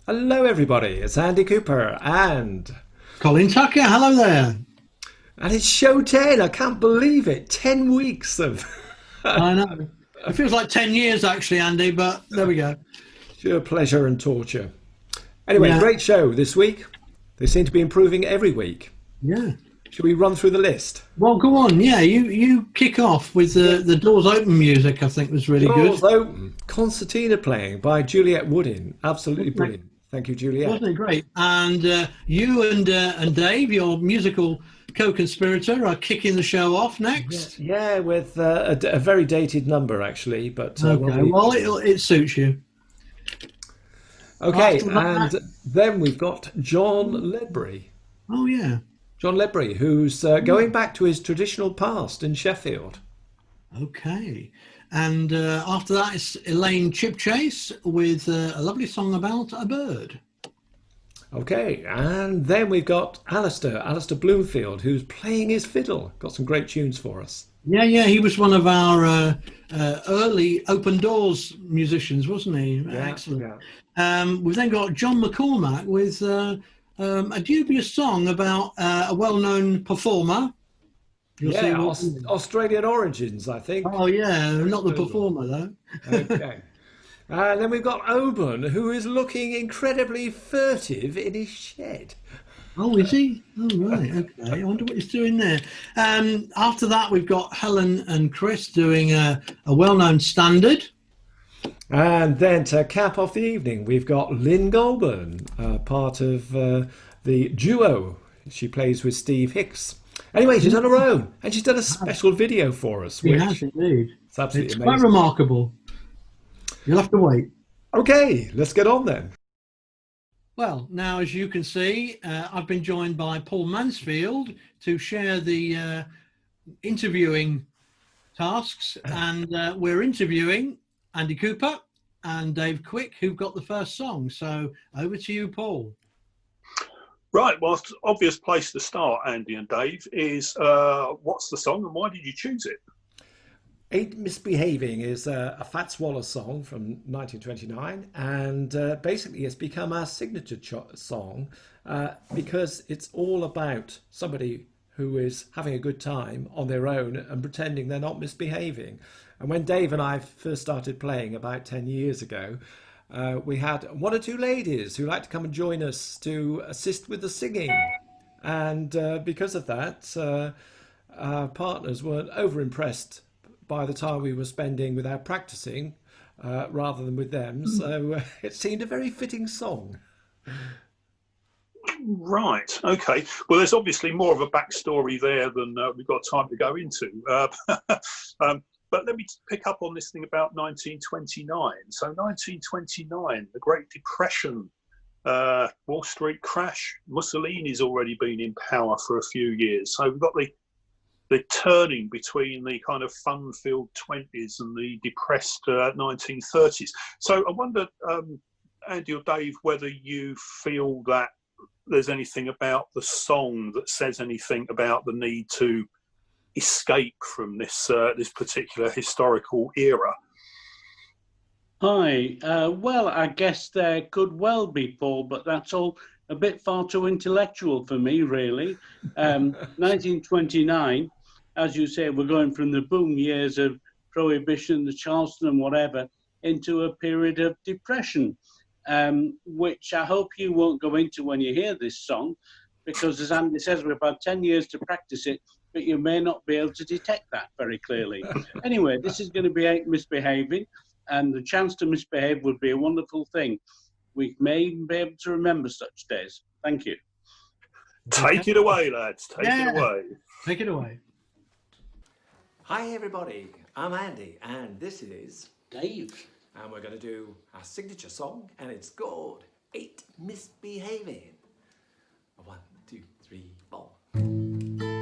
Hello, everybody. It's Andy Cooper, Colin Tucker, hello there. and it's show 10. I can't believe it. 10 weeks of I know. It feels like 10 years actually, Andy, but there we go. sheer pleasure and torture. Anyway, Yeah, great show this week. They seem to be improving every week. yeah. Should we run through the list? Well, go on. Yeah, you kick off with Yeah. the Doors Open music, I think was really Doors good. open. Concertina playing by Juliet Woodin. Absolutely Wasn't it, brilliant. Thank you, Juliet. wasn't it great? And you and Dave, your musical co-conspirator, are kicking the show off Yeah, next. yeah, with a very dated number, actually, but well, Okay, well, it suits you. okay, After that, and then we've got John Ledbury. oh yeah. John Ledbury, who's going back to his traditional past in Sheffield. Okay. And after that, it's Elaine Chipchase with a lovely song about a bird. Okay, and then we've got Alistair Bloomfield, who's playing his fiddle. Got some great tunes for us. Yeah, yeah, he was one of our early Open Doors musicians, wasn't he? Yeah, Excellent. yeah. We've then got John McCormack with a dubious song about a well-known performer. You'll see Yeah, what. Australian origins, I think. Oh, yeah, not the performer though. Okay. And then we've got Oban, who is looking incredibly furtive in his shed. Oh, is he? Oh, right. Okay. I wonder what he's doing there. After that, we've got Helen and Chris doing a well-known standard. And then to cap off the evening, we've got Lynn Goulburn, part of the duo. She plays with Steve Hicks. Anyway, she's on her own, and she's done a special video for us, He has which indeed. is absolutely It's quite amazing. remarkable. You'll have to wait. Okay, let's get on then. Well, now, as you can see, I've been joined by Paul Mansfield to share the interviewing tasks, and we're interviewing Andy Cooper and Dave Quick, who've got the first song. So over to you, Paul. Right, well, it's an obvious place to start, Andy and Dave, is what's the song and why did you choose it? Ain't Misbehaving is a Fats Waller song from 1929, and basically it's become our signature song because it's all about somebody who is having a good time on their own and pretending they're not misbehaving. And when Dave and I first started playing about 10 years ago, we had one or two ladies who liked to come and join us to assist with the singing. And because of that, our partners weren't over impressed by the time we were spending with our practicing rather than with them. So it seemed a very fitting song. Right, okay. Well, there's obviously more of a backstory there than we've got time to go into. But let me pick up on this thing about 1929. So 1929, the Great Depression, Wall Street crash, Mussolini's already been in power for a few years. So we've got the turning between the kind of fun-filled 20s and the depressed 1930s. So I wonder, Andy or Dave, whether you feel that there's anything about the song that says anything about the need to escape from this particular historical era. Hi. Well, I guess there could well be, Paul, but that's all a bit far too intellectual for me, really. 1929, as you say, we're going from the boom years of Prohibition, the Charleston and whatever, into a period of depression, which I hope you won't go into when you hear this song, because as Andy says, we've had 10 years to practice it, but you may not be able to detect that very clearly. Anyway, this is going to be Ain't Misbehaving, and the chance to misbehave would be a wonderful thing. We may even be able to remember such days. Thank you. Take it away, lads. Take it away. Take it away. Hi, everybody. I'm Andy, and this is Dave. and we're going to do our signature song, and it's called Ain't Misbehaving. 1, 2, 3, 4.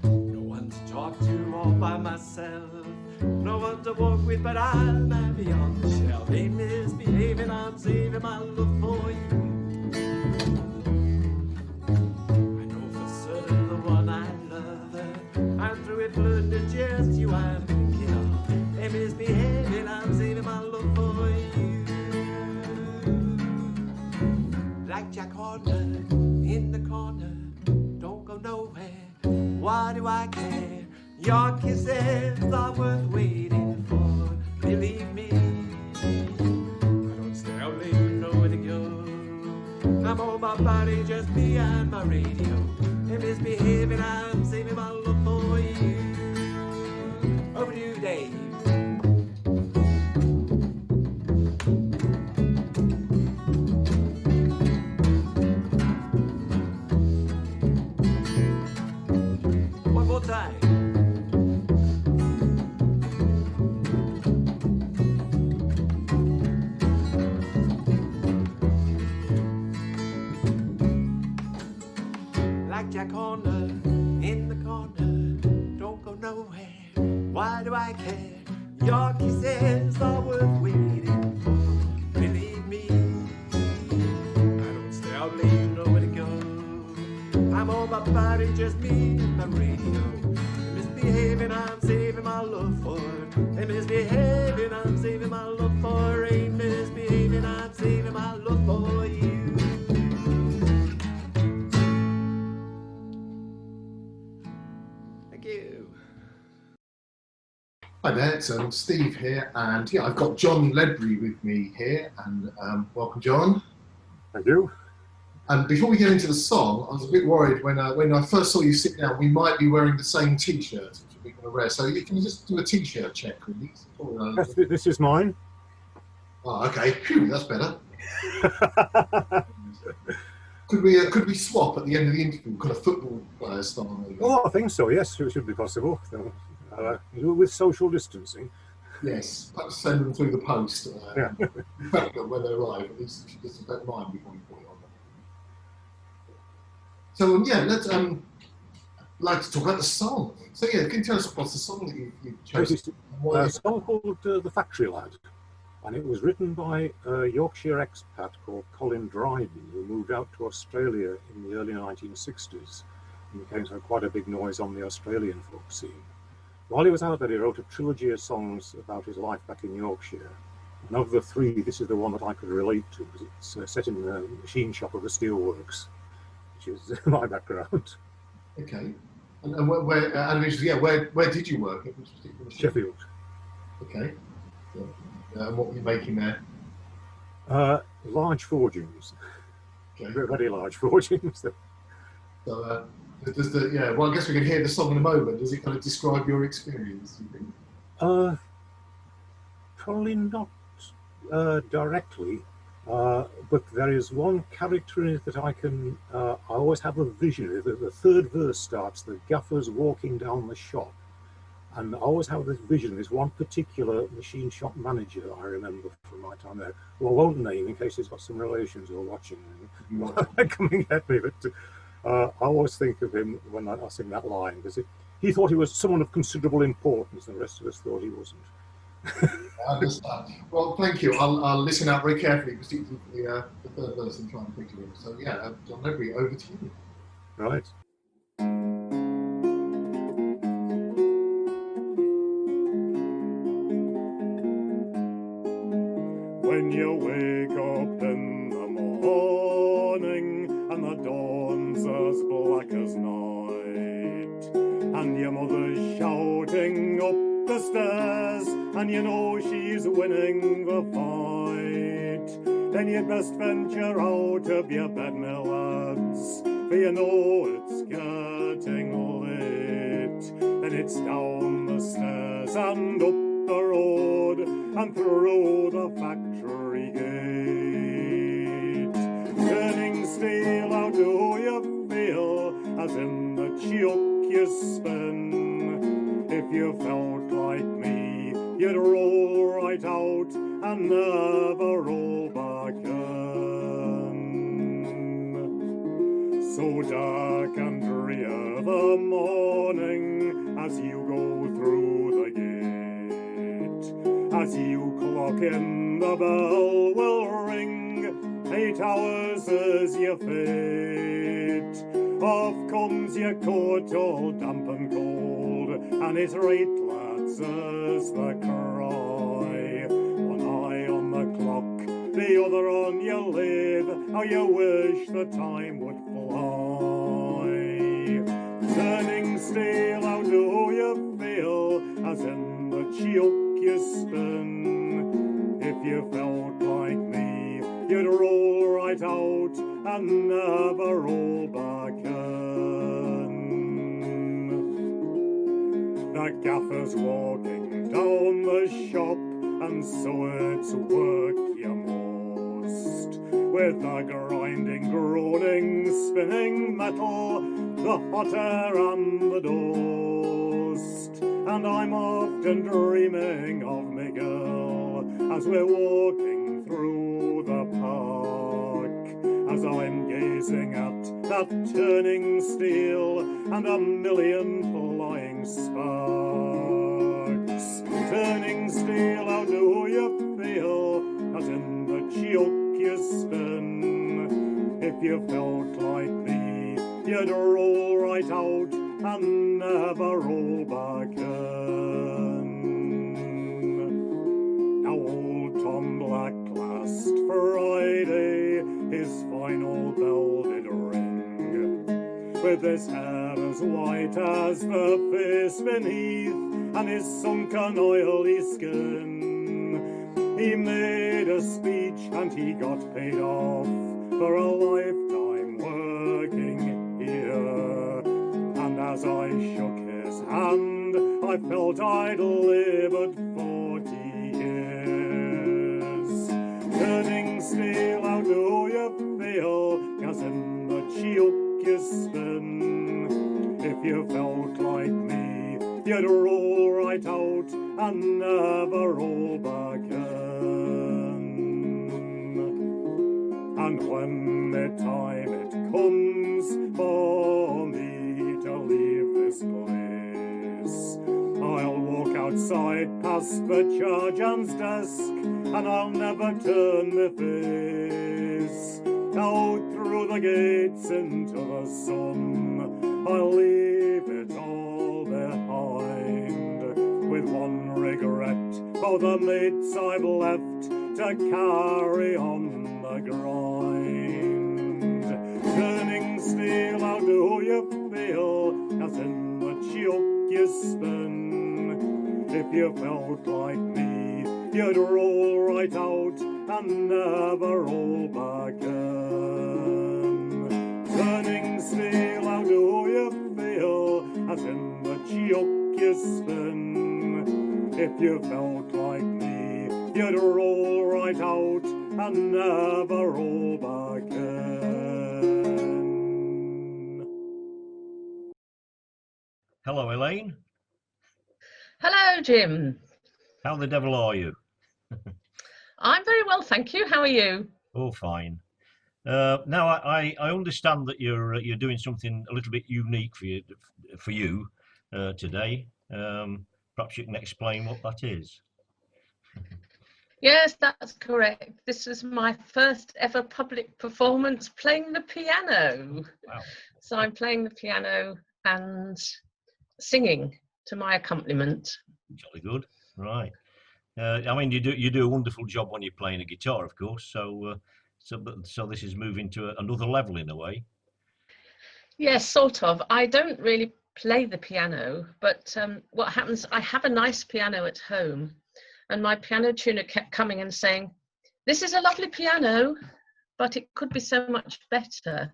No one to talk to all by myself, no one to walk with, but I'm happy on the shelf. Ain't misbehaving, I'm saving my love for you. I know for certain corner, in the corner, don't go nowhere. Why do I care? Your kisses are worth waiting for. Believe me, I don't stay out late, nowhere to go. I'm on my body, just me and my radio. And misbehaving, I'm saving my love for you. Over to you, Dave. One more time. Like Jack Horner, in the corner, don't go nowhere. Why do I care? Your kisses are worth waiting for. Believe me, I don't stay out late, nowhere to go. I'm on my body, just me and my radio. Misbehaving, I'm saving my love for. Ain't misbehaving, I'm saving my love for. Ain't misbehaving, I'm saving my love for you. Thank you. Hi there, it's Steve here, and yeah, I've got John Ledbury with me here, and welcome, John. Thank you. And before we get into the song, I was a bit worried when I first saw you sit down. We might be wearing the same T-shirt, which would be kind of rare. So can you just do a T-shirt check, really? Yes, this is mine. Oh, okay. Phew, that's better. Could we swap at the end of the interview, kind of football player style? Maybe? Oh, I think so. Yes, it should be possible. With social distancing. Yes, perhaps send them through the post. Yeah. When they arrive, at least disinfect mine before you put it on. So yeah, let's like to talk about the song. So yeah, can you tell us what's the song that you chose? It's a song called "The Factory Lad," and it was written by a Yorkshire expat called Colin, who moved out to Australia in the early 1960s and became quite a big noise on the Australian folk scene. While he was out there, he wrote a trilogy of songs about his life back in Yorkshire. And of the three, this is the one that I could relate to, because it's set in the machine shop of the steelworks, which is my background. Okay. And where did you work? At which particular machine? Sheffield. Okay. So, and what were you making there? Large forgings. Okay. Very large forgings. So, well, I guess we can hear the song in a moment. Does it kind of describe your experience, do you think? Probably not directly, but there is one character in it that I always have a vision. The third verse starts, the gaffer's walking down the shop, and I always have this vision, this one particular machine shop manager I remember from my time there, who I won't name in case he's got some relations who are watching coming at me, but I always think of him when I sing that line, because he thought he was someone of considerable importance, and the rest of us thought he wasn't. I understand. Well, thank you. I'll listen out very carefully, particularly the third verse, and try and picture him. So yeah, John Ledbury, over to you. Right. When you wake up in the morning and the dawn's as black as night, and your mother's shouting up the stairs, and you know she's winning the fight, then you'd best venture out of your bed, my lads, for you know it's getting late. And it's down the stairs and up the road and through the factory gate. Turning steel, how do you feel as in the choke you spin? If you felt like me, you'd roll right out and never roll back in. So dark and drear the morning as you go through the gate. As you clock in, the bell will ring, 8 hours is your fate. Off comes your coat all damp and cold, and it's right, lads, as the cry. One eye on the clock, the the other on your lathe, how you wish the time would fly. Turning steel, how do you feel, as in the choke you spin? If you felt like me, you'd roll right out and never roll back in. The gaffer's walking down the shop, and so it's work you must. With the grinding, groaning, spinning metal, the hot air and the dust. And I'm often dreaming of me girl as we're walking through the park, as I'm gazing at that turning steel and a million flying sparks. Turning steel, how do you feel, as in the choke you spin? If you felt like me, you'd roll right out and never roll back in. Now old Tom Black last Friday, his final bell did ring, with his hair as white as the face beneath, and his sunken oily skin. He made a speech and he got paid off for a lifetime working here. And as I shook his hand, I felt I'd lived 40 years. Turning steel, how do you feel, as in the choke you spin? If you felt like me, you'd roll right out and never roll back in. And when the time it comes for me to leave this place, I'll walk outside past the sergeant's desk, and I'll never turn my face out through the gates into the sun. I'll leave it all behind, with one regret for the mates I've left to carry on the grind. Turning steel, how do you feel, as in the choke you spin? If you felt like me, you'd roll right out and never roll back in. Turning steel, how do you feel, as in the choke you spin? If you felt like me, you'd roll right out and never roll back in. Hello, Elaine. Hello, Jim. How the devil are you? I'm very well, thank you. How are you? Oh, fine. Now, I understand that you're doing something a little bit unique for you today. Perhaps you can explain what that is. Yes, that's correct. This is my first ever public performance playing the piano. Wow. So I'm playing the piano and singing to my accompaniment. Jolly good, right? I mean, you do a wonderful job when you're playing a guitar, of course. So this is moving to another level in a way. Yes, sort of. I don't really play the piano, but what happens, I have a nice piano at home, and my piano tuner kept coming and saying, "This is a lovely piano, but it could be so much better."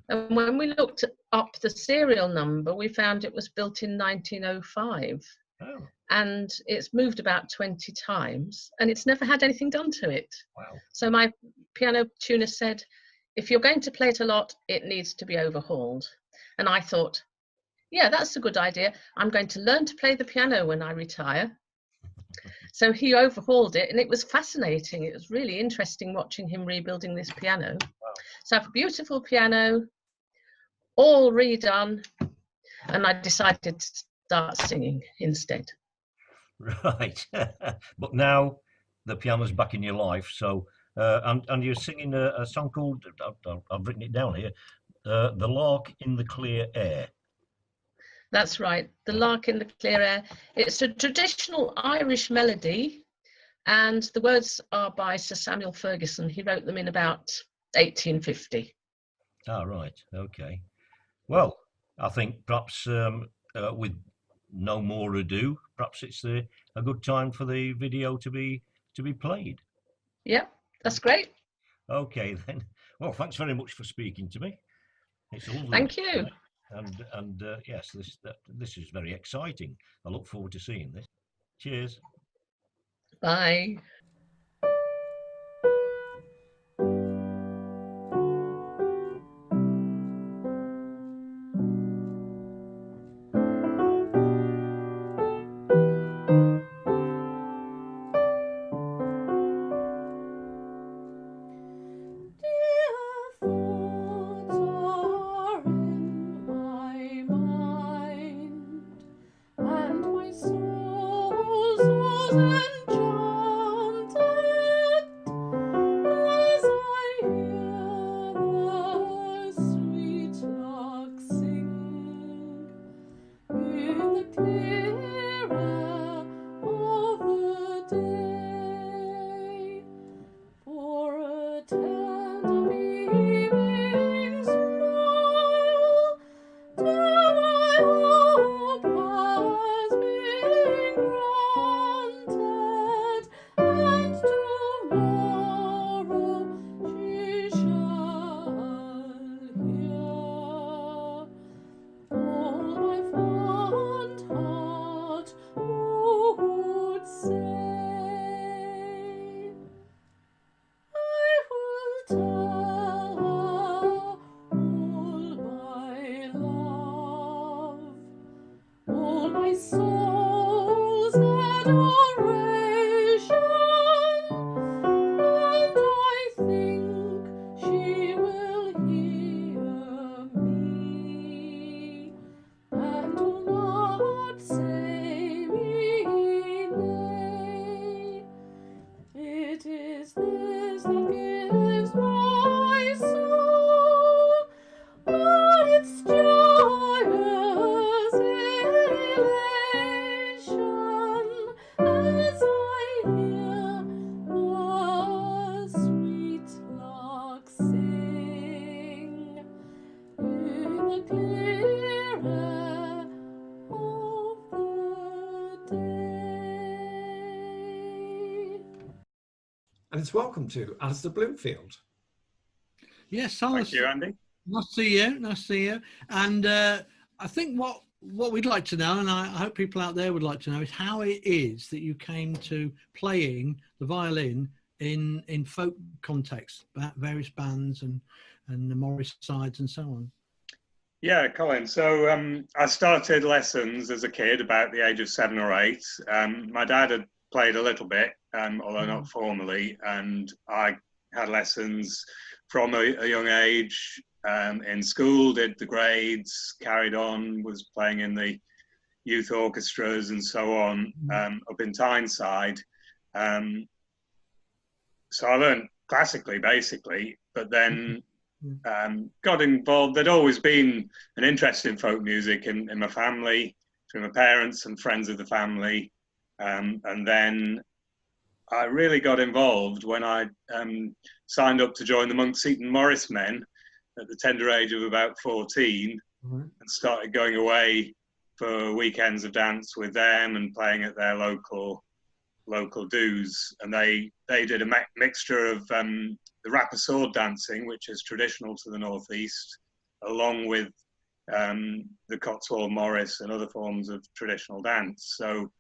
And when we looked up the serial number, we found it was built in 1905. Oh. And it's moved about 20 times, and it's never had anything done to it. Wow. So my piano tuner said, if you're going to play it a lot, it needs to be overhauled. And I thought, yeah, that's a good idea. I'm going to learn to play the piano when I retire. So he overhauled it, and it was fascinating. It was really interesting watching him rebuilding this piano. Wow. So I have a beautiful piano, all redone, and I decided to start singing instead. Right. But now the piano's back in your life, so and you're singing a song called, I've written it down here, The Lark in the Clear Air. That's right, The Lark in the Clear Air. It's a traditional Irish melody, And the words are by Sir Samuel Ferguson. He wrote them in about 1850. Ah, right. Okay. Well, I think perhaps with no more ado, perhaps it's a good time for the video to be played. Yeah, that's great. Okay then. Well, thanks very much for speaking to me. It's a lovely. Thank you. And yes, this is very exciting. I look forward to seeing this. Cheers. Bye. And it's welcome to Alistair Bloomfield. Yes, Thank you, Andy. Nice to see you. Nice to see you. And I think what we'd like to know, and I hope people out there would like to know, is how it is that you came to playing the violin in folk context, various bands and the Morris sides and so on. Yeah, Colin. So I started lessons as a kid, about the age of 7 or 8. My dad had played a little bit, although not formally, and I had lessons from a young age in school, did the grades, carried on, was playing in the youth orchestras and so on, up in Tyneside. So I learned classically, basically, but then got involved. There'd always been an interest in folk music in my family, through my parents and friends of the family. And then I really got involved when I signed up to join the Monk Seaton Morris Men at the tender age of about 14, and started going away for weekends of dance with them and playing at their local doos. And they did a mixture of the rapper sword dancing, which is traditional to the northeast, along with the Cotswold Morris and other forms of traditional dance. So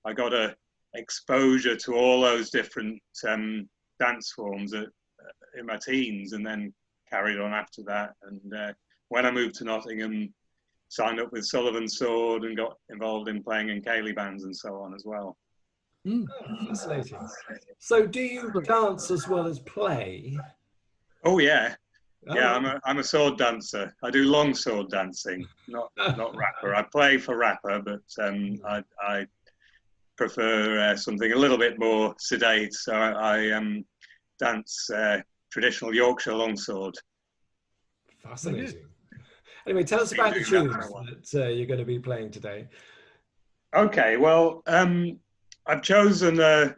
I got a exposure to all those different dance forms in my teens, and then carried on after that. And when I moved to Nottingham, signed up with Sullivan Sword and got involved in playing in ceilidh bands and so on as well. Oh, fascinating. So do you dance as well as play? Oh yeah. Yeah, I'm a sword dancer. I do long sword dancing, not rapper. I play for rapper, but I prefer something a little bit more sedate. So I dance traditional Yorkshire longsword. Fascinating. Anyway, tell us about the tunes that you're going to be playing today. Okay, well, I've chosen a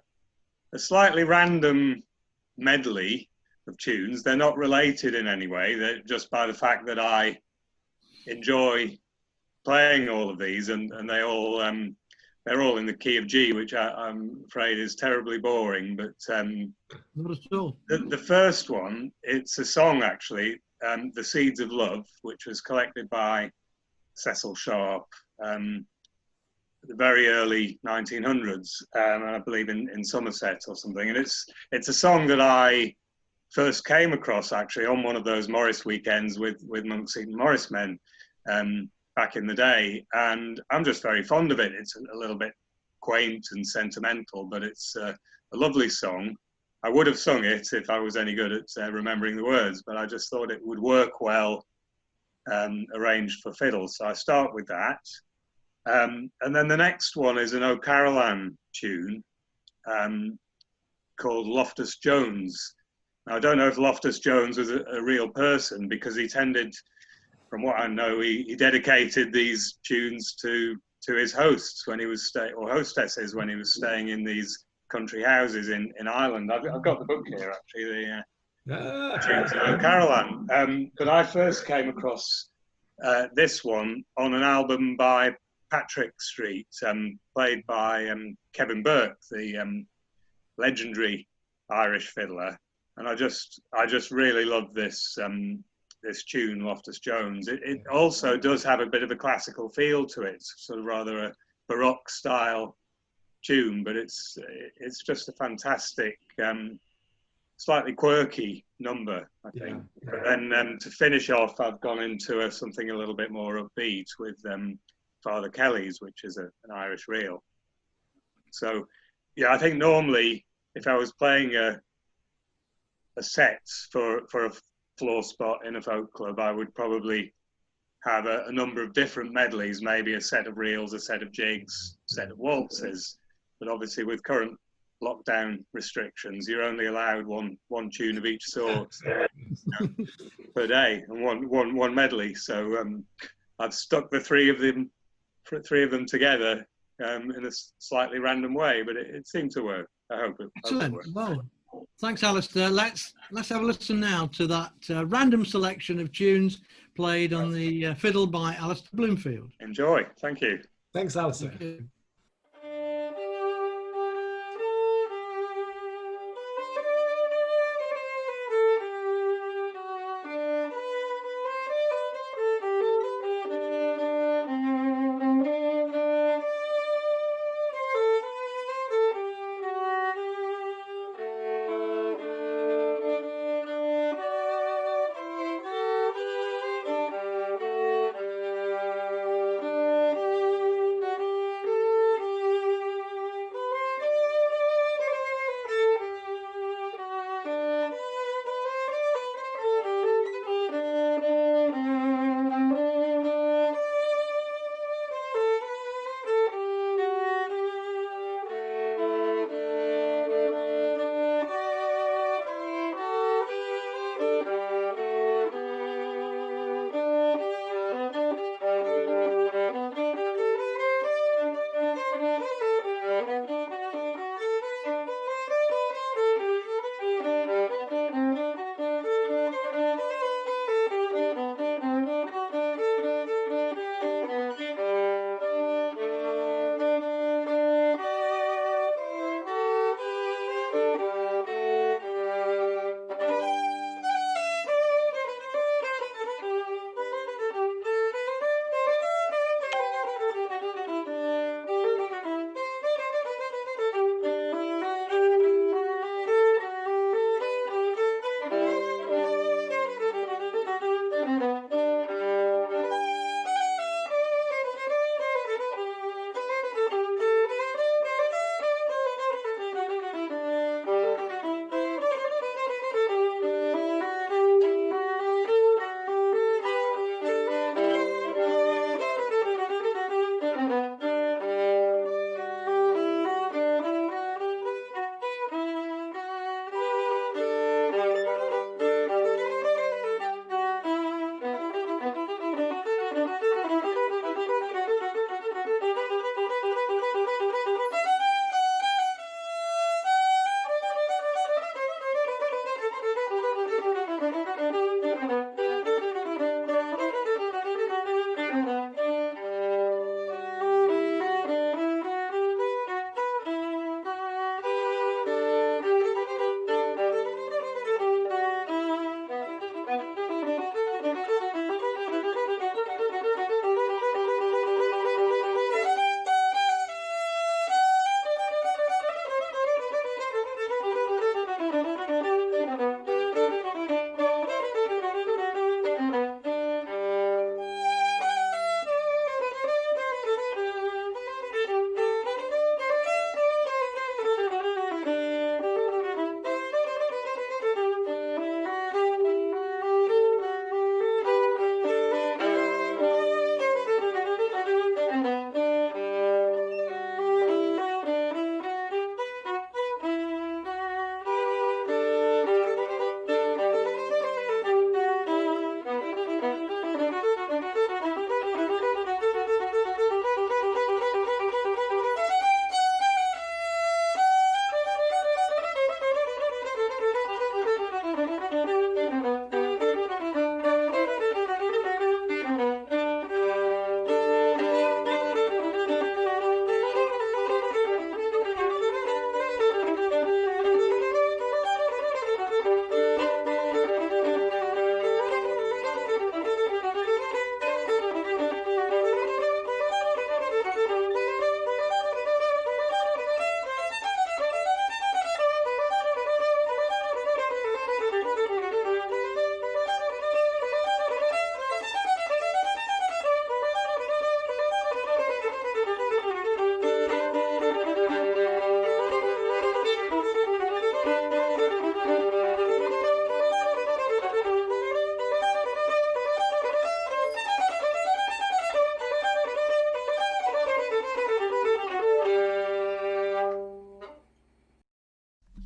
a slightly random medley of tunes. They're not related in any way. They're just by the fact that I enjoy playing all of these, and they're all in the key of G, which I'm afraid is terribly boring. But Not at all. the first one, it's a song actually, "The Seeds of Love," which was collected by Cecil Sharp, the very early 1900s, and I believe in Somerset or something. And it's a song that I first came across actually on one of those Morris weekends with Monks Eaton Morris men back in the day, and I'm just very fond of it. It's a little bit quaint and sentimental, but it's a lovely song. I would have sung it if I was any good at remembering the words, but I just thought it would work well arranged for fiddle. So I start with that. And then the next one is an O'Carolan tune called Loftus Jones. Now, I don't know if Loftus Jones was a real person, because he tended, from what I know, he dedicated these tunes to his hosts when he was or hostesses when he was staying in these country houses in Ireland. I've got the book here actually, the tunes of O'Carolan. But I first came across this one on an album by Patrick Street, played by Kevin Burke, the legendary Irish fiddler, and I just really love this this tune, Loftus Jones. It also does have a bit of a classical feel to it, sort of rather a Baroque style tune, but it's just a fantastic, slightly quirky number, I think. Yeah. But then to finish off, I've gone into something a little bit more upbeat with Father Kelly's, which is an Irish reel. So, yeah, I think normally if I was playing a set for a floor spot in a folk club, I would probably have a number of different medleys, maybe a set of reels, a set of jigs, a set of waltzes. But obviously with current lockdown restrictions, you're only allowed one tune of each sort per day, and one medley. So I've stuck the three of them together in a slightly random way, but it seemed to work. I hope it works. Well, thanks, Alistair. Let's have a listen now to that random selection of tunes played on the fiddle by Alistair Bloomfield. Enjoy. Thank you. Thanks, Alistair. Thank you.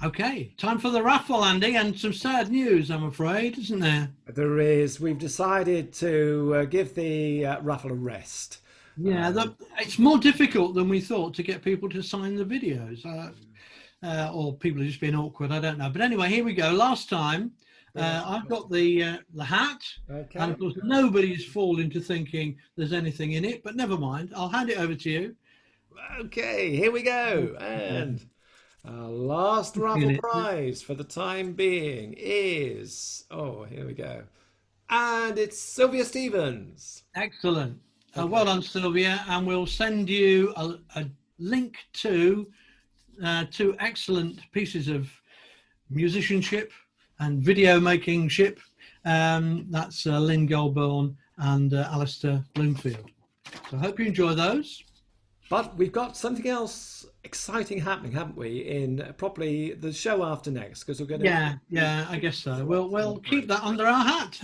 Okay, time for the raffle, Andy, and some sad news, I'm afraid, isn't there? There is. We've decided to give the raffle a rest. Yeah, it's more difficult than we thought to get people to sign the videos. Or people are just being awkward, I don't know. But anyway, here we go. Last time, I've got the hat, Okay. and of course nobody's fallen into thinking there's anything in it, but never mind. I'll hand it over to you. Okay, here we go. And our last raffle prize for the time being is... Oh, here we go. And it's Sylvia Stevens. Excellent. Well done, Sylvia. And we'll send you a link to two excellent pieces of musicianship and video making ship. That's Lynn Goldborn and Alistair Bloomfield. So I hope you enjoy those. But we've got something else exciting happening, haven't we? In probably the show after next, because we're going to... Yeah, I guess so. We'll keep that under our hat.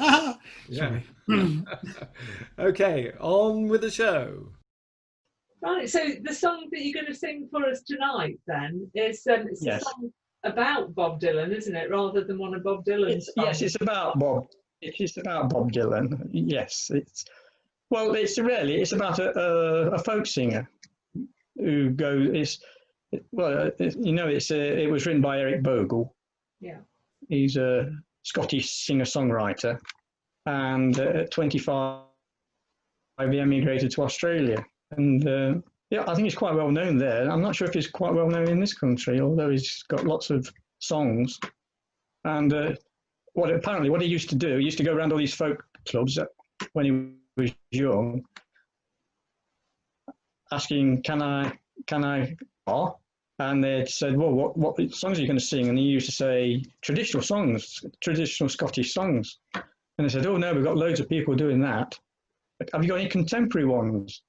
Sorry. Okay, on with the show. Right, so the song that you're going to sing for us tonight then is it's a song about Bob Dylan, isn't it, rather than one of Bob Dylan's songs? Yes, it's about Bob. It's about Bob Dylan. Yes, it's about a folk singer who goes. It was written by Eric Bogle. Yeah. He's a Scottish singer-songwriter, and at 25 he emigrated to Australia. And I think he's quite well known there. I'm not sure if he's quite well known in this country, although he's got lots of songs. And what he used to do, he used to go around all these folk clubs when he was young, asking, "Can I?" And they said, "Well, what songs are you going to sing?" And he used to say, "Traditional songs, traditional Scottish songs." And they said, "Oh no, we've got loads of people doing that. Have you got any contemporary ones?"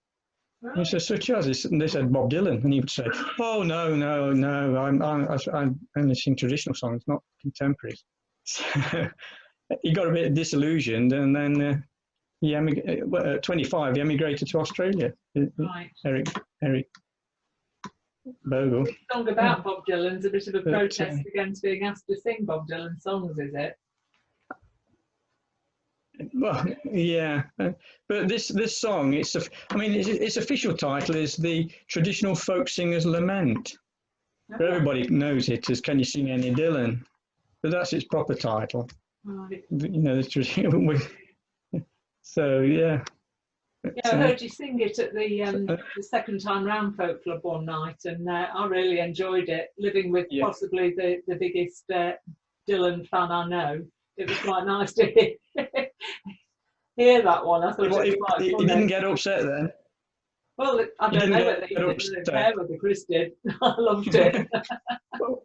And he said, "Such as?" And they said, "Bob Dylan." And he would say, "Oh no, I only sing traditional songs, not contemporaries." So he got a bit disillusioned, and then at 25 he emigrated to Australia. Right. Eric Bogle. The song about Bob Dylan's a bit of a protest against being asked to sing Bob Dylan songs, is it? Well, yeah, but this song, its official title is the Traditional Folk Singer's Lament. But everybody knows it as "Can You Sing Any Dylan?" But that's its proper title. Right. The traditional. So yeah. Yeah, I heard you sing it at the second time round Folk Club one night, and I really enjoyed it. Living with possibly the biggest Dylan fan I know, it was quite nice to hear that one. I thought it was quite funny. You didn't get upset then? Well, I don't know whether you didn't care whether Chris did. I loved it. I'm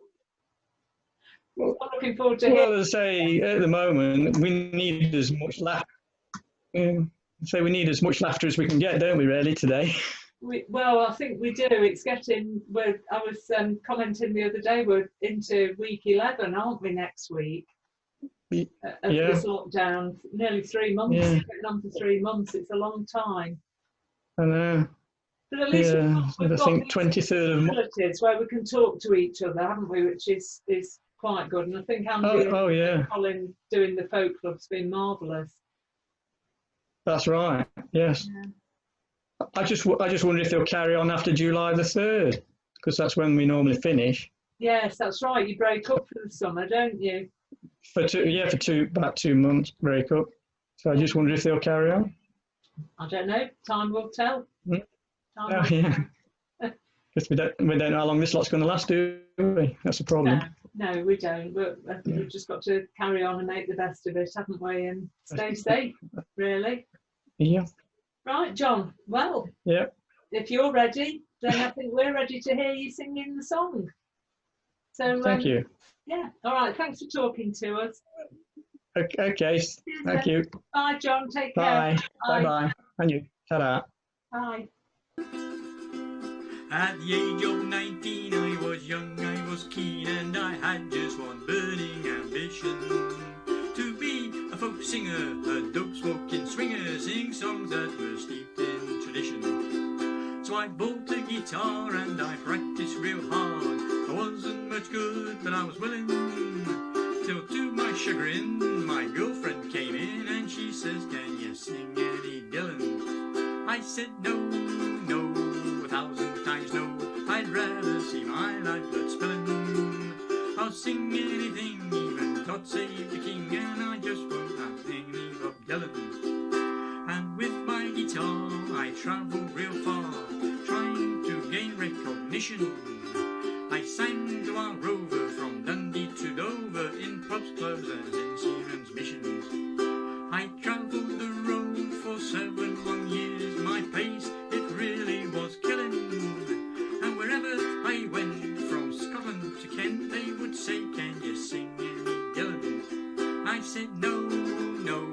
looking forward to hearing. Well, as I say, at the moment, we need as much laughter. So we need as much laughter as we can get, don't we, really, today? Well, I think we do. It's getting... I was commenting the other day, we're into week 11, aren't we, next week? Of this lockdown. Nearly 3 months. Yeah. It's been on for 3 months. It's a long time. I know. But at least we've got 23rd of March. where we can talk to each other, haven't we? Which is quite good. And I think Andy and Colin doing the folk club's been marvellous. That's right. Yes. Yeah. I just wonder if they'll carry on after July the 3rd, because that's when we normally finish. Yes, that's right. You break up for the summer, don't you? About 2 months break up. So I just wonder if they'll carry on. I don't know. Time will tell. Because we don't know how long this lot's going to last, do we? That's the problem. No, we don't. But we've just got to carry on and make the best of it, haven't we? And stay safe, really. Yeah. Right, John. Well, if you're ready, then I think we're ready to hear you singing the song. So thank you. Yeah. All right. Thanks for talking to us. Okay. Thank you. Bye, John. Take care. Bye. Bye. And you. Ta-da. Bye. At the age of 19 I was young, I was keen, and I had just one burning ambition: to be a folk singer, a dope-smoking swinger, sing songs that were steeped in tradition. So I bought a guitar and I practiced real hard. I wasn't much good, but I was willing. Till to my chagrin, my girlfriend came in and she says, can you sing any Dylan? I said no, no, 1,000 times no. I'd rather see my lifeblood spilling. I'll sing anything, even God Save the King, and I just won't have any Bob Dylan. And with my guitar I travel real far, trying to gain recognition. I sang to our rover from Dundee to Dover, in pubs, clubs and in seamen's missions. I travelled the road for 7 long years, my pace it really was killing. And wherever I went, from Scotland to Kent, they would say, can you sing any Dylan? I said no, no,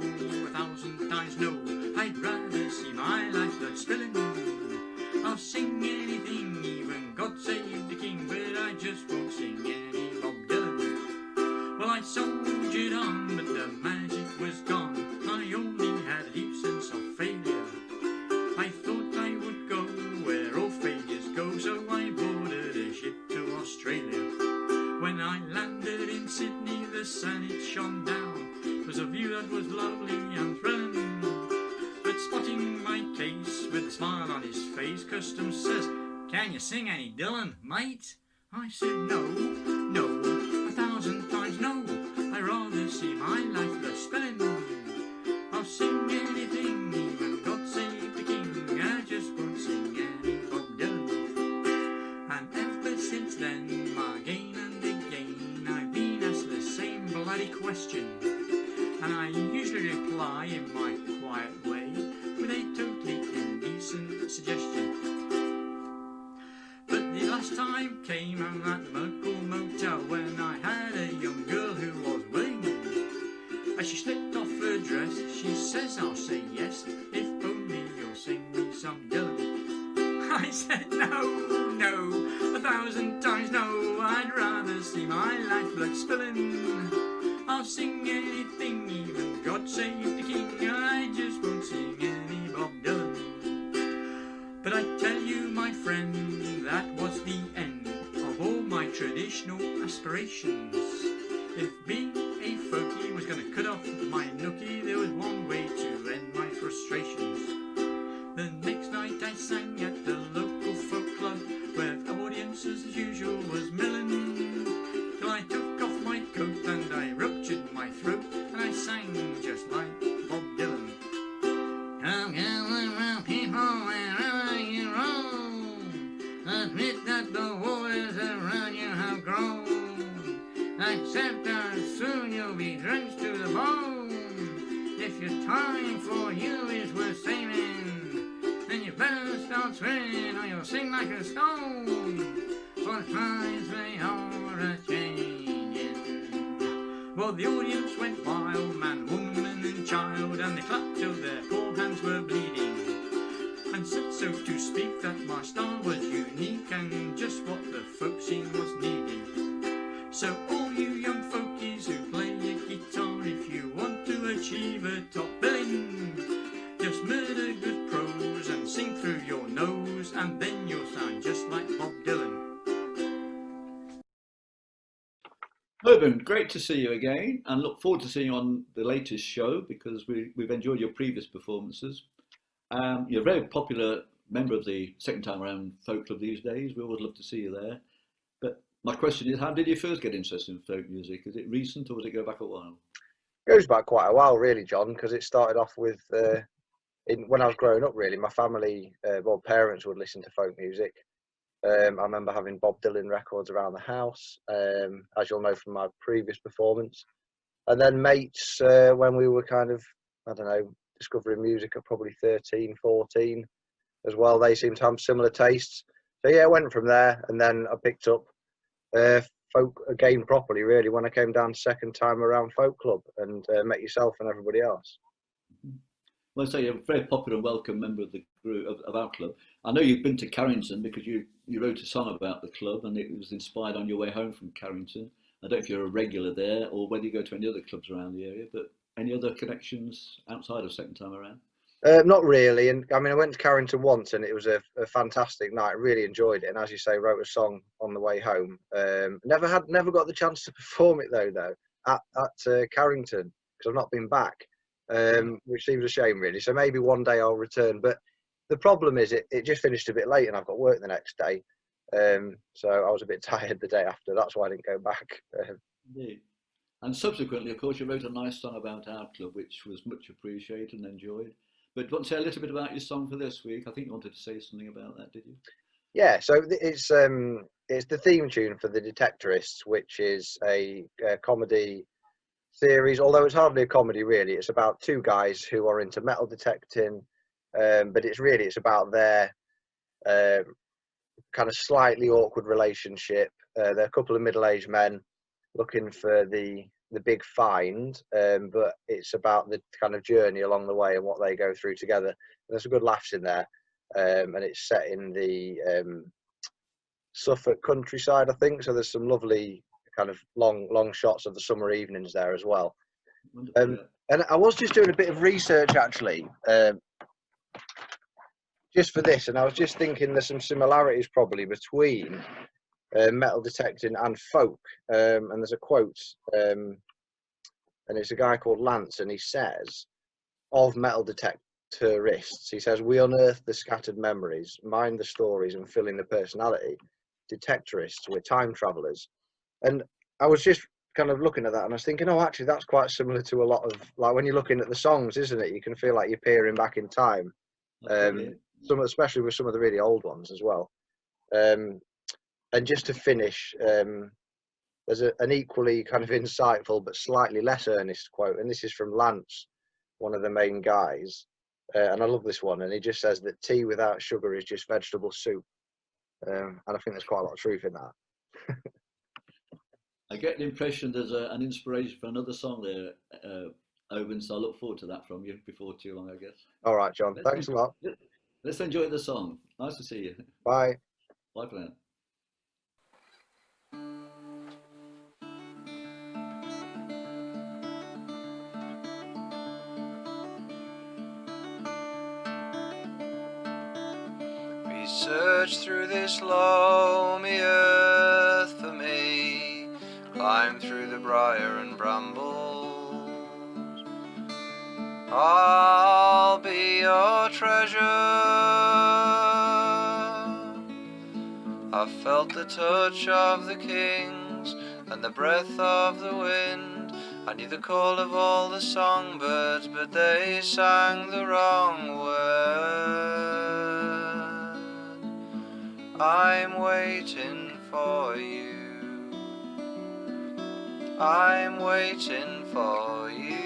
1,000 times no. I'd rather see my lifeblood spilling. I'll sing anything, even God Save the King, but I just won't sing any Bob Dylan. Well, I soldiered on, but the magic was gone. I only had a deep sense of failure. I thought I would go where all failures go, so I boarded a ship to Australia. When I landed in Sydney, the sun it shone down. It was a view that was lovely and thrilling. But spotting my case with a smile on his face, Customs says, can you sing any Dylan, mate? I said no, no, 1,000 times no. I'd rather see my lifeblood spilling. I'll sing anything, even God Save the King. I just won't sing any Bob Dylan. And ever since then, again and again, I've been asked the same bloody question. And I usually reply in my quiet way with a totally indecent suggestion. But the last time came on at the local motel, when I had a young girl who was willing. As she slipped off her dress, she says, I'll say yes, if only you'll sing me some Dylan. I said no, no, 1,000 times no. I'd rather see my lifeblood spilling. I'll sing anything, even God Save the King. I just won't sing any Bob Dylan. But I tell you, my friend, that was the end of all my traditional aspirations. If being a folkie was going to cut off my nookie, there was one way to end my frustrations. The next night I sang at the local folk club, where the audience as usual was milling. Till I took off my coat and I ruptured my throat, and I sang just like Bob Dylan. Come gathering round people wherever you roam, admit that the waters around you have grown. Accept that soon you'll be drenched to the bone. If your time for you is worth saving, then you better start swimming or you'll sink like a stone. For times they are a-changing. Well, the audience went wild, man, woman and child, and they clapped till their poor hands were bleeding, and said, so to speak, that my style was unique and just what the folk scene was needing. So all you young folkies who play your guitar, if you want to achieve a top billing, just murder good prose and sing through your nose, and then you'll sound just like Bob Dylan. Oban, great to see you again, and look forward to seeing you on the latest show, because we've enjoyed your previous performances. You're a very popular member of the second time around folk club these days. We always love to see you there. But my question is, how did you first get interested in folk music? Is it recent, or does it go back a while? It goes back quite a while, really, John, because it started off with when I was growing up. Really, my family, well, parents would listen to folk music. I remember having Bob Dylan records around the house, as you'll know from my previous performance. And then mates, when we were kind of, I don't know, discovering music at probably 13, 14 as well, they seemed to have similar tastes. So yeah, I went from there, and then I picked up folk again properly, really, when I came down second time around folk club and met yourself and everybody else. Well, I say you're a very popular and welcome member of the group of our club. I know you've been to Carrington because you wrote a song about the club, and it was inspired on your way home from Carrington. I don't know if you're a regular there or whether you go to any other clubs around the area, but any other connections outside of second time around? Not really, and I mean, I went to Carrington once, and it was a fantastic night. Really enjoyed it, and as you say, wrote a song on the way home. Never got the chance to perform it though at Carrington, because I've not been back, which seems a shame really. So maybe one day I'll return. But the problem is, it just finished a bit late, and I've got work the next day. So I was a bit tired the day after. That's why I didn't go back. Indeed. And subsequently, of course, you wrote a nice song about our club, which was much appreciated and enjoyed. But do you want to say a little bit about your song for this week? I think you wanted to say something about that, did you? Yeah, so it's the theme tune for The Detectorists, which is a comedy series, although it's hardly a comedy really. It's about two guys who are into metal detecting, but it's about their kind of slightly awkward relationship. They're a couple of middle-aged men looking for the big find, but it's about the kind of journey along the way and what they go through together. And there's some good laughs in there, and it's set in the Suffolk countryside, I think. So there's some lovely kind of long shots of the summer evenings there as well. And I was just doing a bit of research actually, just for this, and I was just thinking there's some similarities probably between metal detecting and folk. And there's a quote, and it's a guy called Lance, and he says of metal detectorists, he says, "We unearth the scattered memories, mine the stories, and fill in the personality. Detectorists, we're time travelers." And I was just kind of looking at that, and I was thinking, oh, actually, that's quite similar to a lot of, like, when you're looking at the songs, isn't it? You can feel like you're peering back in time. Especially with some of the really old ones as well. And just to finish, there's an equally kind of insightful but slightly less earnest quote, and this is from Lance, one of the main guys, and I love this one, and he just says that tea without sugar is just vegetable soup, and I think there's quite a lot of truth in that. I get the impression there's an inspiration for another song there, Oban, so I look forward to that from you before too long, I guess. All right, John, thanks a lot. Let's enjoy the song. Nice to see you. Bye. Bye for now. We search through this loamy earth for me, climb through the briar and brambles. I'll be your treasure. I've felt the touch of the kings and the breath of the wind. I knew the call of all the songbirds, but they sang the wrong word. I'm waiting for you. I'm waiting for you.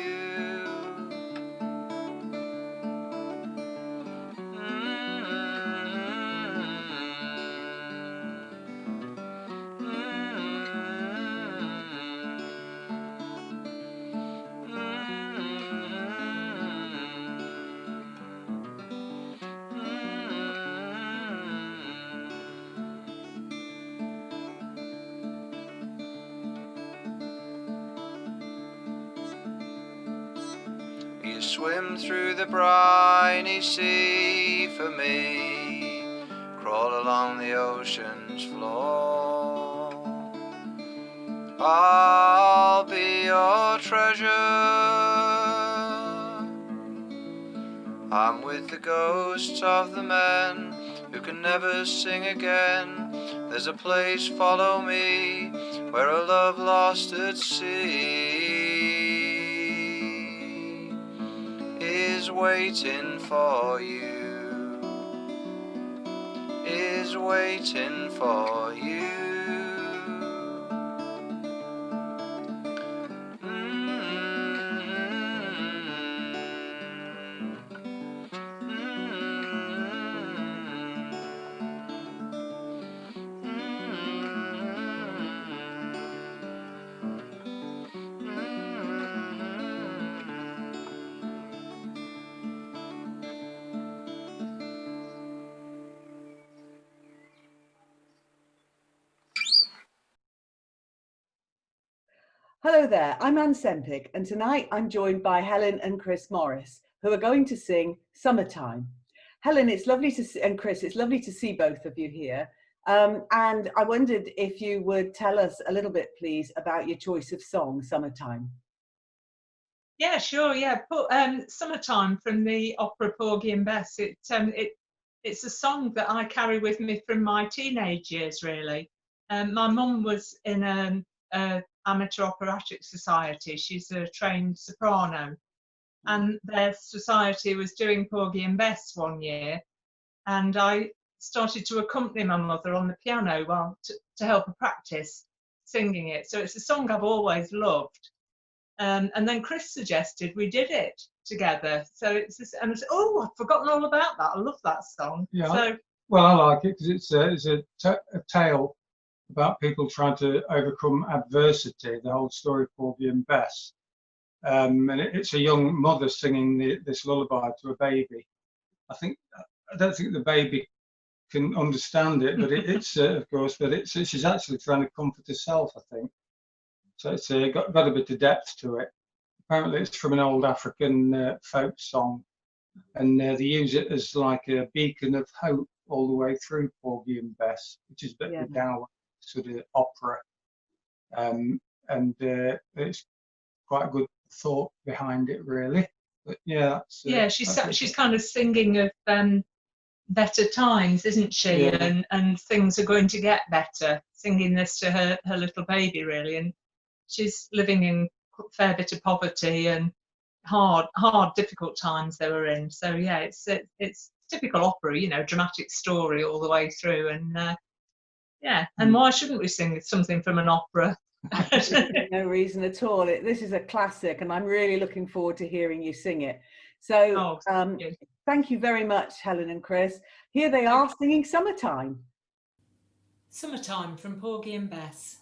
You swim through the briny sea for me, crawl along the ocean's floor. I'll be your treasure. I'm with the ghosts of the men who can never sing again. There's a place, follow me, where a love lost at sea is waiting for you, is waiting for you. Hello there, I'm Sempik, and tonight I'm joined by Helen and Chris Morris who are going to sing Summertime. Helen, it's lovely to see, and Chris, it's lovely to see both of you here. And I wondered if you would tell us a little bit, please, about your choice of song, Summertime. Yeah, sure. Yeah, Summertime from the opera Porgy and Bess. It's a song that I carry with me from my teenage years, really. My mum was in an amateur operatic society. She's a trained soprano, and their society was doing Porgy and Bess one year, and I started to accompany my mother on the piano to help her practice singing it. So it's a song I've always loved. And then Chris suggested we did it together. So it's this, and it's, oh, I've forgotten all about that. I love that song. Yeah. So, well, I like it because it's a tale about people trying to overcome adversity. The whole story of Porgy and Bess, and it's a young mother singing this lullaby to a baby. I don't think the baby can understand it, but it's of course, but she's actually trying to comfort herself, I think. So it's got a bit of depth to it. Apparently it's from an old African folk song, and they use it as like a beacon of hope all the way through Porgy and Bess, which is a bit of a dour sort of opera. And it's quite a good thought behind it, really. But yeah, she's kind of singing of better times, isn't she? Yeah. And things are going to get better. Singing this to her little baby, really, and she's living in a fair bit of poverty and hard, difficult times they were in. So yeah, it's typical opera, you know, dramatic story all the way through, and and why shouldn't we sing something from an opera? No reason at all. This is a classic, and I'm really looking forward to hearing you sing it. So thank you very much, Helen and Chris. Here they are singing Summertime. Summertime from Porgy and Bess.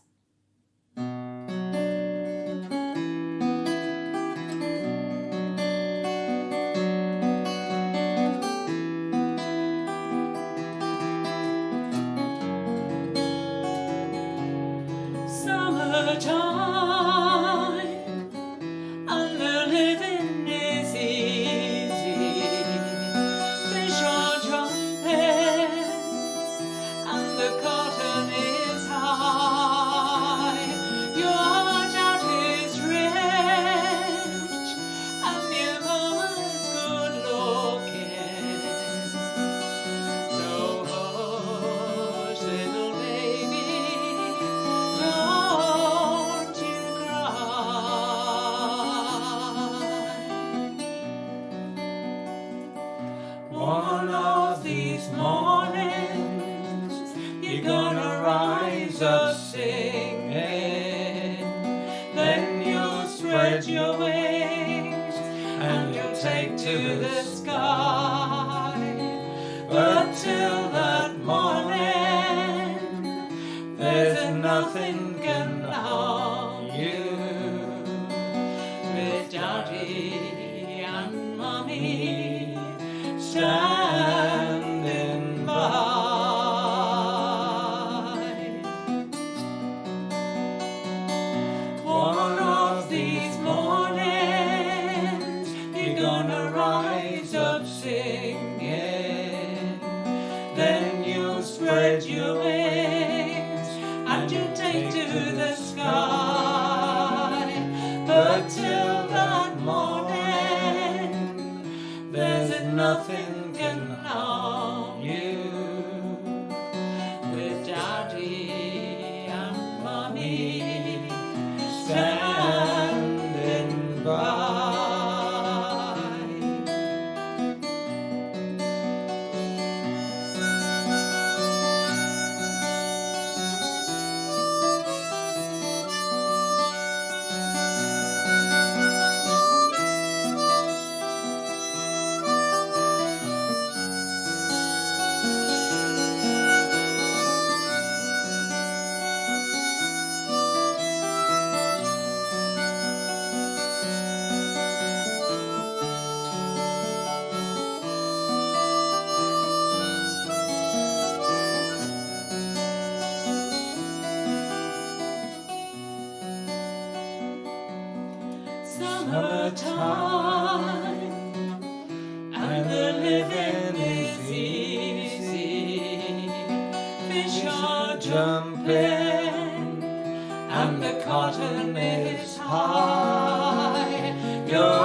cotton is high, your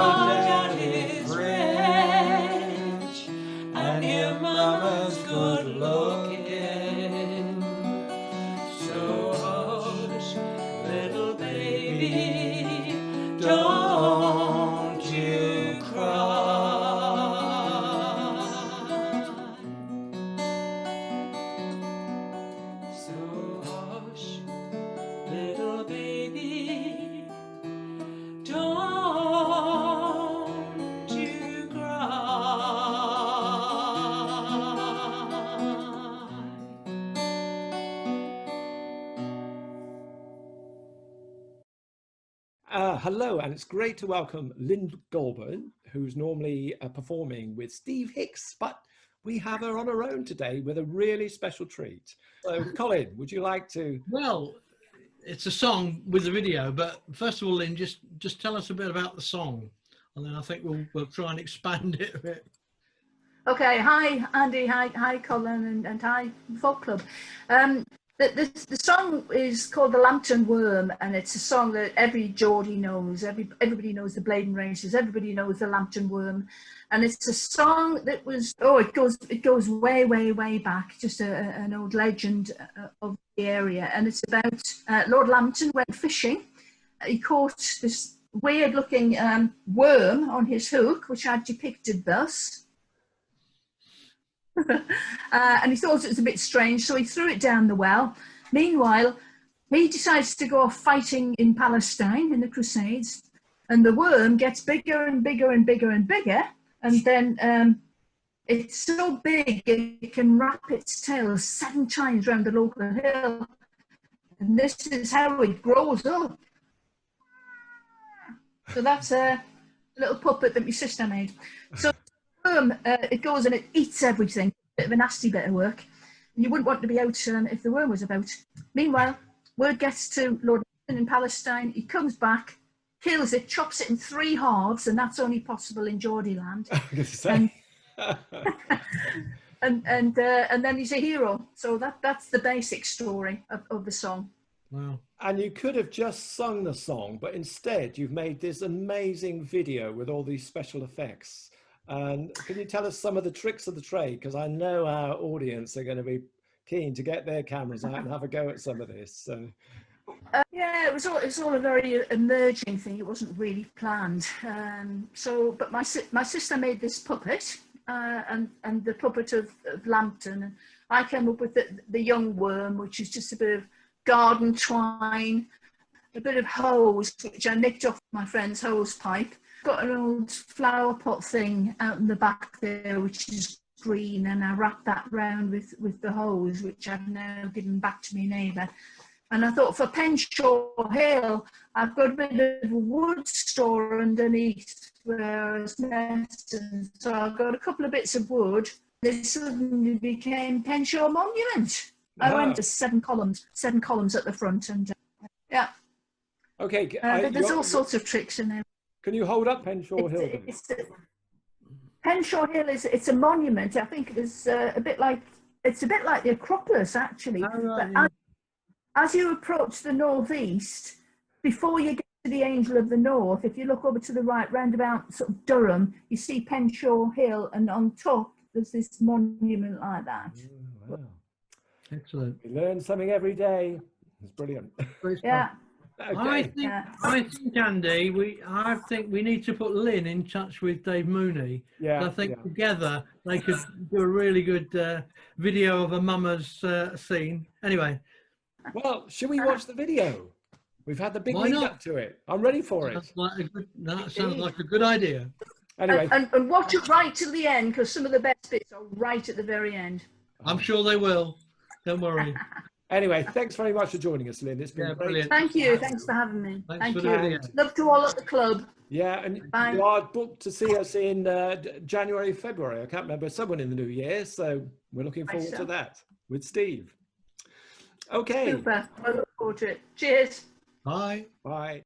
daddy's rich, and your mama's good looking. So hush, little baby, don't you cry. So hush, little baby, don't you Hello, and it's great to welcome Lynn Goulburn, who's normally performing with Steve Hicks, but we have her on her own today with a really special treat. So, Colin, would you like to? Well, it's a song with a video, but first of all, Lynn, just tell us a bit about the song, and then I think we'll try and expand it a bit. Okay, hi Andy, hi Colin, and hi Folk Club. The song is called The Lambton Worm, and it's a song that every Geordie knows. Everybody knows the Bladen Races, everybody knows the Lambton Worm, and it's a song that was, it goes way back, just an old legend of the area, and it's about Lord Lambton went fishing. He caught this weird looking worm on his hook, which had depicted thus. And he thought it was a bit strange, so he threw it down the well. Meanwhile, he decides to go off fighting in Palestine in the Crusades, and the worm gets bigger and bigger and bigger and bigger, and then it's so big it can wrap its tail 7 times around the local hill, and this is how it grows up. So that's a little puppet that my sister made. So it goes and it eats everything. Bit of a nasty bit of work. And you wouldn't want to be out if the worm was about. Meanwhile, word gets to Lord Lambton in Palestine. He comes back, kills it, chops it in 3 halves, and that's only possible in Geordie land. And then he's a hero. So that's the basic story of the song. Wow. And you could have just sung the song, but instead you've made this amazing video with all these special effects. And can you tell us some of the tricks of the trade? Because I know our audience are going to be keen to get their cameras out and have a go at some of this. So. Yeah, it was all a very emerging thing. It wasn't really planned. But my sister made this puppet, and the puppet of Lambton. And I came up with the young worm, which is just a bit of garden twine, a bit of hose, which I nicked off my friend's hose pipe. Got an old flower pot thing out in the back there, which is green, and I wrapped that round with the hose, which I've now given back to my neighbour. And I thought for Penshaw Hill, I've got a bit of a wood store underneath where I was nesting. So I got a couple of bits of wood. This suddenly became Penshaw Monument. I went to 7 columns at the front, and yeah. Okay. There's all sorts of tricks in there. Can you hold up Penshaw Hill? Penshaw Hill it's a monument. I think it's a bit like the Acropolis actually. But as you approach the northeast, before you get to the Angel of the North, if you look over to the right, round about sort of Durham, you see Penshaw Hill, and on top there's this monument like that. Wow. Excellent. We learn something every day. It's brilliant. Yeah. Okay. I think, Andy, I think we need to put Lynn in touch with Dave Mooney. Yeah. I think together they could do a really good video of a mama's scene. Anyway. Well, should we watch the video? We've had the big Why lead not? up to it. I'm ready for it. That sounds like a good idea. Anyway. And watch it right till the end, because some of the best bits are right at the very end. I'm sure they will. Don't worry. Anyway, thanks very much for joining us, Lynn. It's been great. brilliant. Thank you. Thanks for having me. Thank for you. the video. Love to all at the club. Yeah, and Bye. you are booked to see us in January, February. I can't remember, someone in the new year. So we're looking forward to that with Steve. Okay. Super. I look forward to it. Cheers. Bye. Bye.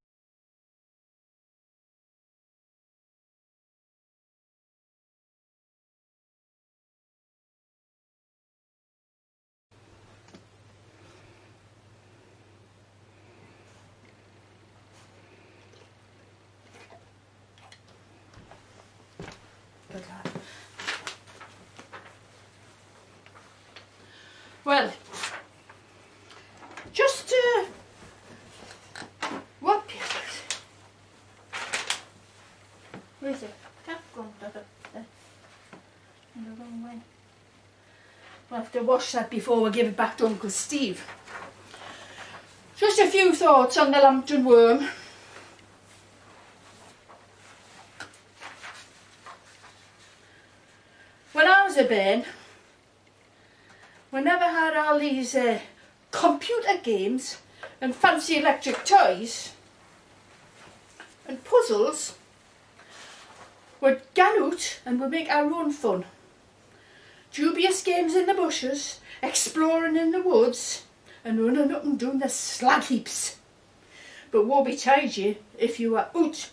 Well, just what papers? Where's it? Cap gone there. In the wrong way. We'll have to wash that before we give it back to Uncle Steve. Just a few thoughts on the Lambton worm. When I was a bairn, we never had all these computer games and fancy electric toys and puzzles. We'd gan out and we'd make our own fun. Dubious games in the bushes, exploring in the woods, and running up and down the slag heaps. But woe betide you if you were out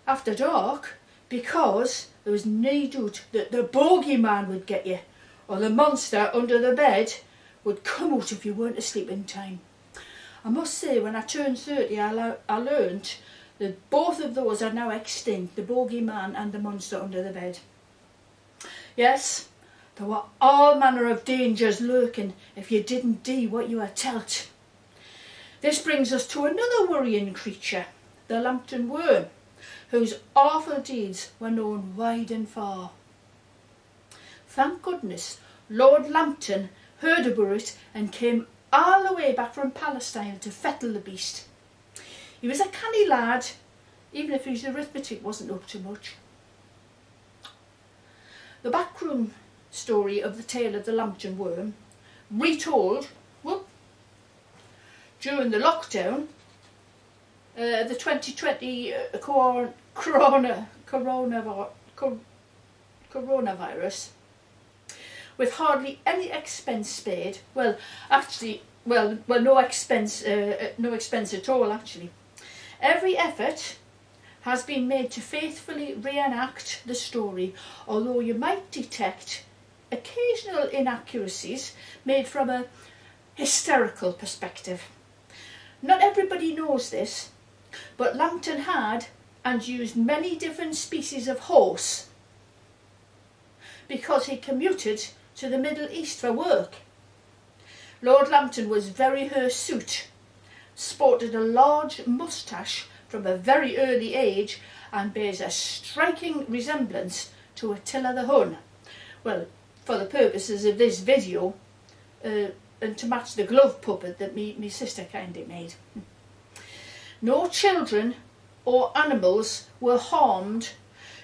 after dark, because there was no doubt that the bogeyman would get you, or the monster under the bed would come out if you weren't asleep in time. I must say, when I turned 30, I learned that both of those are now extinct, the bogeyman and the monster under the bed. Yes, there were all manner of dangers lurking if you didn't do what you were telt. This brings us to another worrying creature, the Lambton worm, whose awful deeds were known wide and far. Thank goodness Lord Lambton heard about it and came all the way back from Palestine to fettle the beast. He was a canny lad, even if his arithmetic wasn't up to much. The backroom story of the tale of the Lambton worm, retold during the lockdown, the 2020 coronavirus, with hardly any expense spared. Well, actually, no expense at all. Actually, every effort has been made to faithfully reenact the story, although you might detect occasional inaccuracies made from a hysterical perspective. Not everybody knows this, but Lambton had and used many different species of horse because he commuted to the Middle East for work. Lord Lambton was very hirsute, sported a large moustache from a very early age, and bears a striking resemblance to Attila the Hun. Well, for the purposes of this video, and to match the glove puppet that me sister kindly made. No children or animals were harmed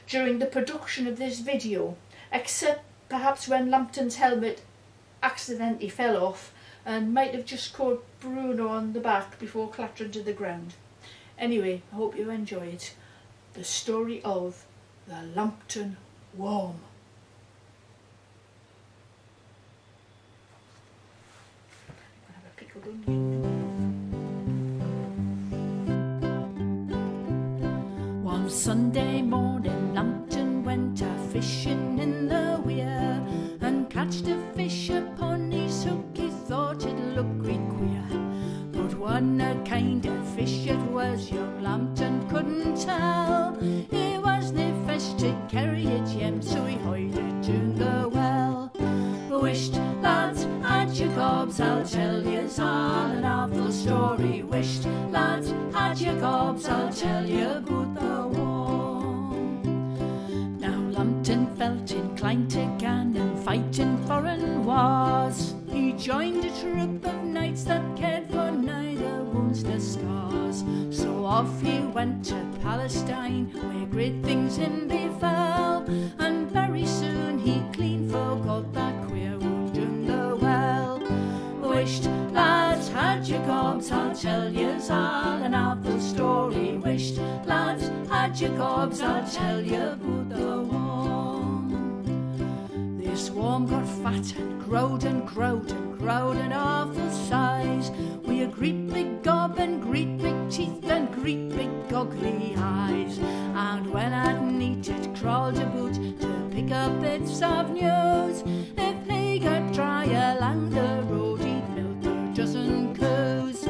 during the production of this video, except perhaps when Lambton's helmet accidentally fell off and might have just caught Bruno on the back before clattering to the ground. Anyway, I hope you enjoy it. The story of the Lambton worm. One Sunday morning, Lambton went a-fishing in the weir, and catched a fish upon his hook. He thought it looked great queer, but what a kind of fish it was, young Lambton couldn't tell. He was nae fish to carry it yem, so he hoyed it in the well. Wisht, lads, had your gobs, I'll tell yous all an awful story. Wisht, lads, had your gobs, I'll tell you about the worm. Now Lambton felt inclined to gan and fight in foreign wars. He joined a troop of knights that cared for neither wounds nor scars. So off he went to Palestine, where great things him befell, and very soon he clean forgot that queer wound in the well. Wisht, lads, had your gobs, I'll tell yous all an awful story. Wisht, lads, had your gobs, I'll tell you about the worm. This worm got fat and growed and growed and growed an awful size, with a great big gob and great big teeth and great big goggly eyes. And when at night it crawled about to pick up bits of news, if he got dry along the road, he'd milk a dozen cows.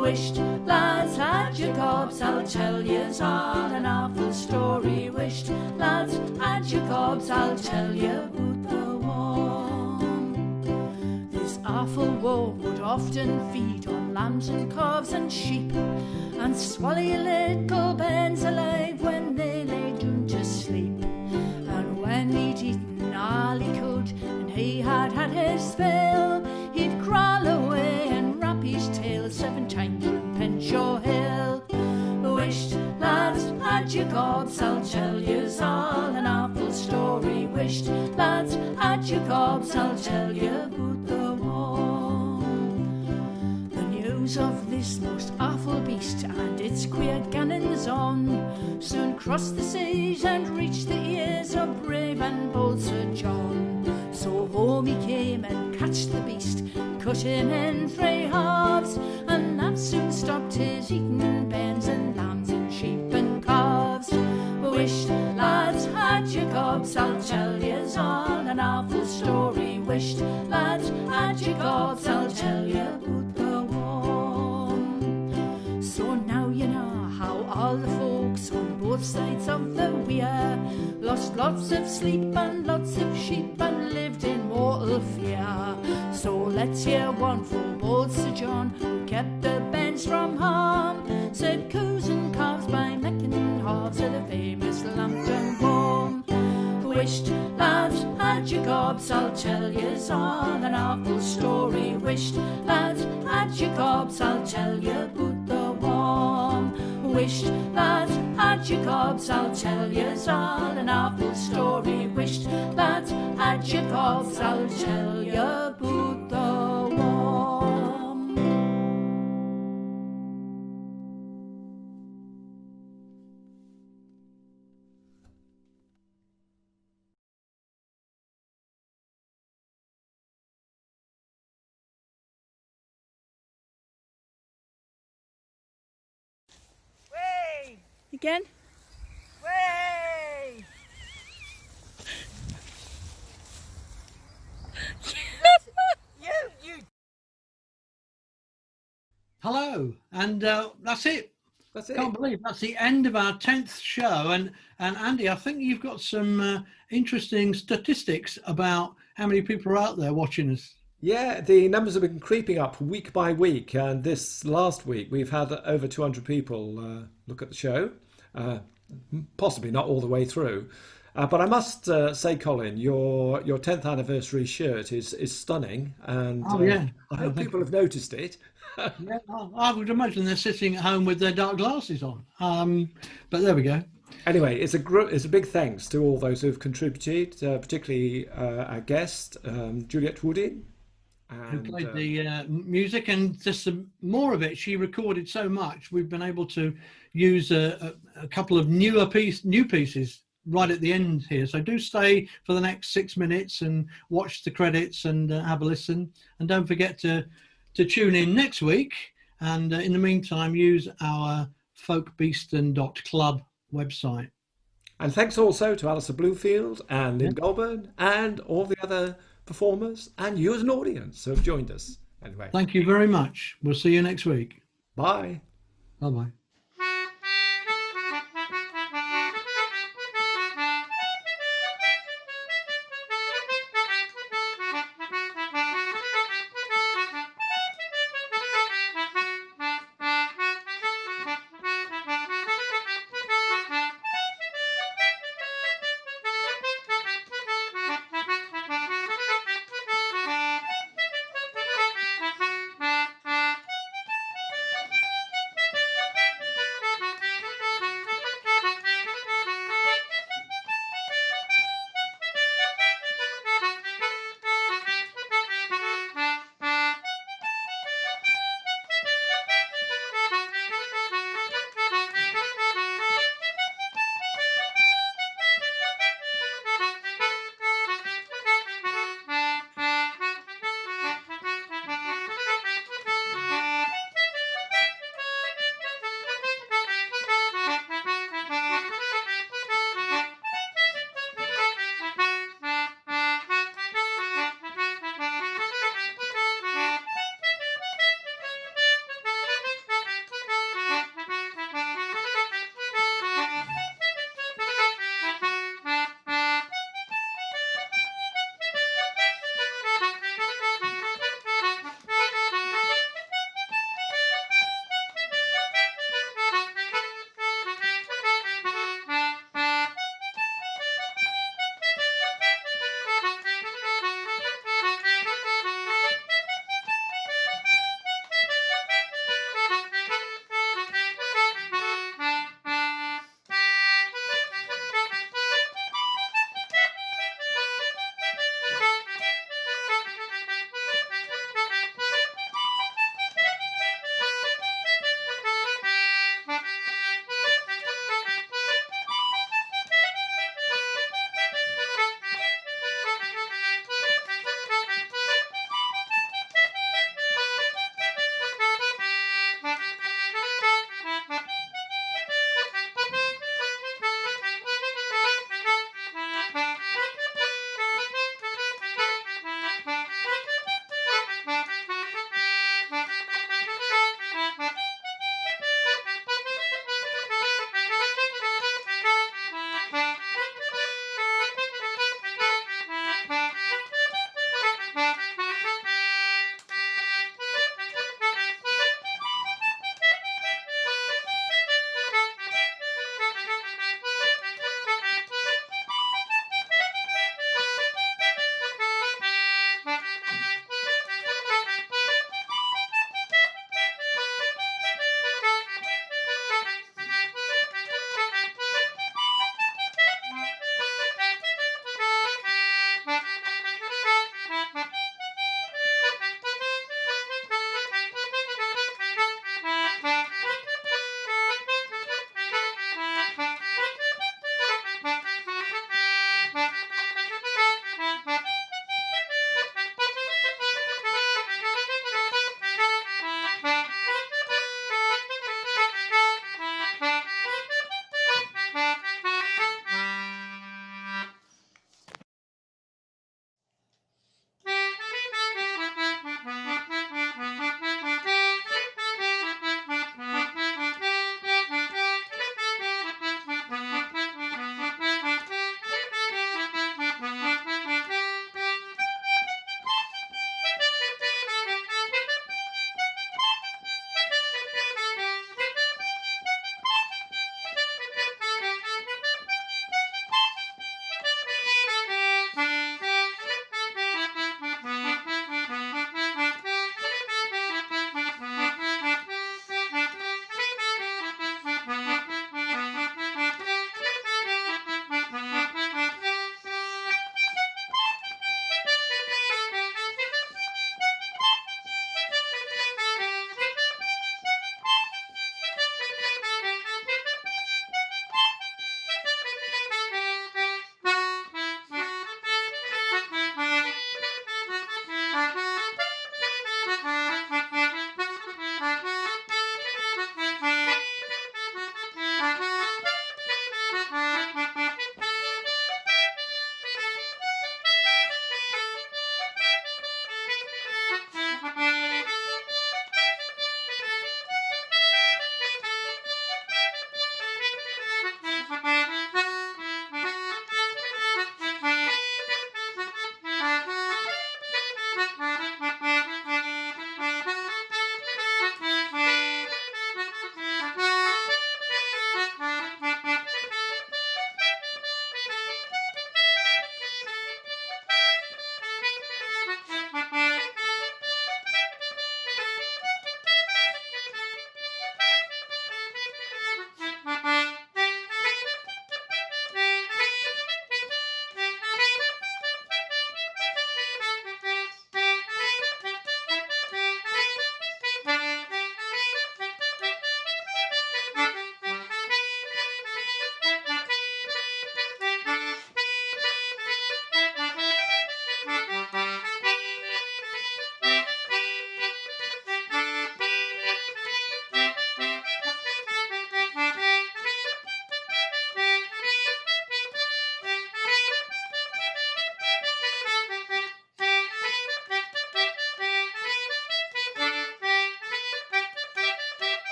Wisht, lads, had your gobs, I'll tell yous all an awful story. Wisht, lads, had your gobs, I'll tell you about the worm. This awful war would often feed on lambs and calves and sheep, and swallow little bairns alive when they lay down to sleep. And when he'd eaten all he could, and he had had his fill, he'd crawl away and wrap his tail 7 times through Penshaw Hill. Wisht, lads, had your gobs, I'll tell yous all an awful story. Wisht, lads, had your gobs, I'll tell you about the war. The news of this most awful beast and its queer cannons on soon crossed the seas and reached the ears of brave and bold Sir John. So home he came and catched the beast, cut him in 3 halves, and that soon stopped his eating bairns and lambs and sheep and calves. Wisht, lads, had your gobs, I'll tell yous all an awful story. Wisht, lads, had your gobs, I'll tell you about the war. So now you know how all the folks on both sides of the weir lost lots of sleep and lots of sheep and lived in mortal fear. So let's hear one for bold Sir John, who kept the bairns from harm, said coos and calves by neck and halves of the famous Lambton War. Wisht, lads, had your gobs, I'll tell yous all an awful story. Wisht, lads, had your gobs, I'll tell you about the war. Wisht, lads, had your gobs, I'll tell yous all an awful story. Wisht, lads, had your gobs, I'll tell you about the war. Again? Way! you. Hello, and that's it. That's it. Can't believe that's the end of our 10th show. And Andy, I think you've got some interesting statistics about how many people are out there watching us. Yeah, the numbers have been creeping up week by week, and this last week we've had over 200 people look at the show, possibly not all the way through. But I must say, Colin, your 10th anniversary shirt is stunning, and I hope people have noticed it. Yeah, I would imagine they're sitting at home with their dark glasses on. But there we go. Anyway, it's a big thanks to all those who have contributed, particularly our guest, Juliet Woodin. Who played the music, and just some more of it. She recorded so much. We've been able to use a couple of new pieces right at the end here. So do stay for the next 6 minutes and watch the credits and have a listen. And don't forget to tune in next week. And in the meantime, use our folkbeeston.club website. And thanks also to Alistair Bloomfield and Lynn Goulburn and all the other performers and you as an audience who have joined us. Anyway. Thank you very much. We'll see you next week. Bye. Bye-bye.